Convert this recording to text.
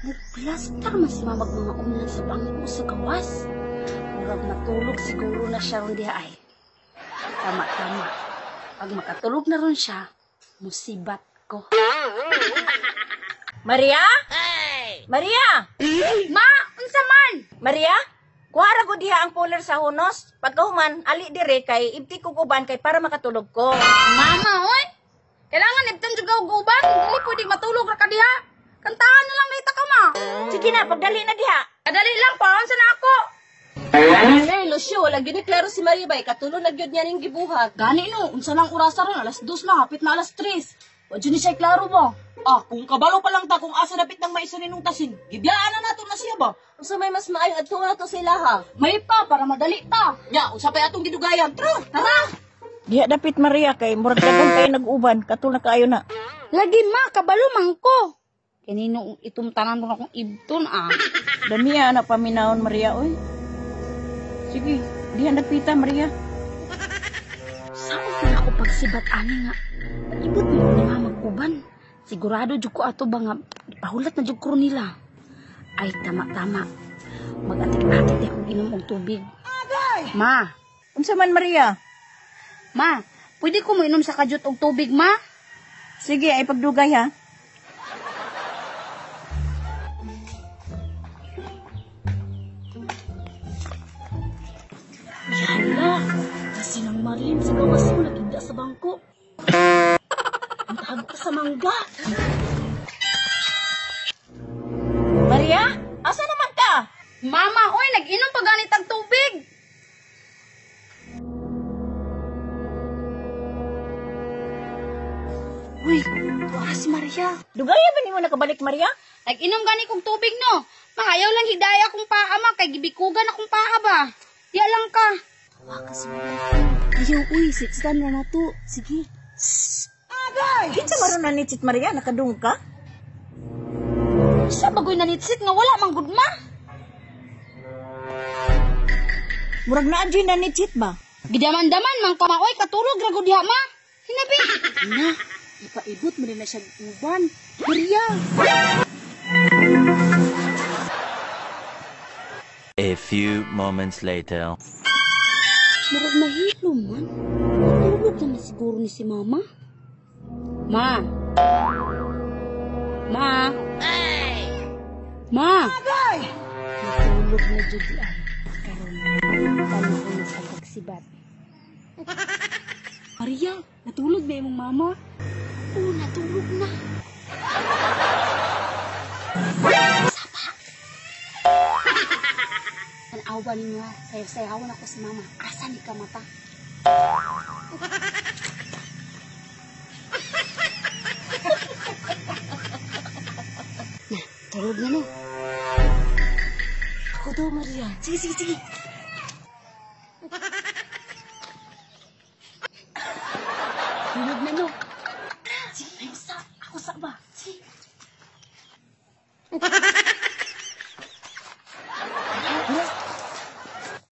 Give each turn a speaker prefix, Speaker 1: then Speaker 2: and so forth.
Speaker 1: Nagplastar man si mamag mga unan sa bangko sa gawas. Murag natulog siguro na siya ron diha ay. Tama. Pag makatulog na ron siya, musibat ko.
Speaker 2: Maria? Maria!
Speaker 1: Ma! Unsa man?
Speaker 2: Maria? Kuhara ko diha ang puller sa hunos. Pagkahuman, ali dire kay ibti ko guban kay para makatulog ko.
Speaker 1: Mama, oy! Kailangan ibtan juga og uban. Dili pwede matulog ra ka diha. Kantahan na lang dita ka, ma.
Speaker 2: Sige na, pagdali na diha.
Speaker 1: Kadali lang, paunsa na ako.
Speaker 2: Ay, Lucio, wala gyud ni klaro si Maria bay, katulog na gyud niya ning gibuhat.
Speaker 1: Gani no, unsa nang orasa ron? Alas 2 na, hapit na alas 3. Wadyo ni siya klaro ba?
Speaker 3: Ah, kung kabalo pa lang ta kung asa dapit ng maisunin ng tasin, gibiyaan na nato na siya ba?
Speaker 2: Unsa may mas maayo adto na to sila ha?
Speaker 1: May pa, para madali ta.
Speaker 3: Nya, usa pa atong gidugayan. Tara!
Speaker 2: Diha dapit Maria kay murag daghang kay nag-uban, katul na kaayo na.
Speaker 1: Lagi ma, kabalo man ko. Kanino itong tanan mo akong ibton ah.
Speaker 2: Dami anak paminahon Maria oy. Sige, diha dapita Maria.
Speaker 1: Saan na ako pagsibat ani nga? Ibot mo ni mama kuban. Sigurado jud ko ato ba nga ipahulat na jud ko nila. Ay tama. Mag-atik-atik akong inom og tubig. Ma,
Speaker 2: Unsa man Maria?
Speaker 1: ma, pwede ko mo inom sa kajut og tubig, ma?
Speaker 2: Sige, ay pagdugay ha.
Speaker 1: Yala, kasi nang Marilyn sa gawas mo nagigda sa bangko. Ang sa mangga.
Speaker 2: Maria, asa naman ka?
Speaker 1: Mama, oy, nag-inom pa ganit ang tubig. Uy, tuwa si Maria.
Speaker 2: Dugaya ba nimo nakabalik Maria?
Speaker 1: Nag-inom gani kong tubig, no? Ayaw lang hidaya akong paa, ma. Kay gibikugan akong paa ba? Diya lang ka. Tuwa ka si Maria. Ayaw, uy, sikstan na na to. Sige.
Speaker 2: Kinsa maron na ni Chit Maria nakadung ka?
Speaker 1: Sa bagoy na nitsit nga wala mang gudma.
Speaker 2: Murag na adyo na ni Chit ba?
Speaker 1: Gidaman-daman, mang kamaoy, katulog, ragod diha, ma. Hinabi.
Speaker 3: Na, ipaibot mo rin na siya uban. Maria!
Speaker 4: A few moments later.
Speaker 1: Murag mahilo man. Natulog na siguro ni si mama. Ma. Ma. Ma. Natulog na jud ay. Karon, paano ko na sa pagsibat? Maria, natulog ba imong mama? Oo, natulog na. Sapa. Tanawa ninyo, sayaw-sayawan ako si mama. Asa ni ka mata? Tulog na no. Ako daw, Maria. Sige. Tulog na no. Sige, ako sa ba? Sige.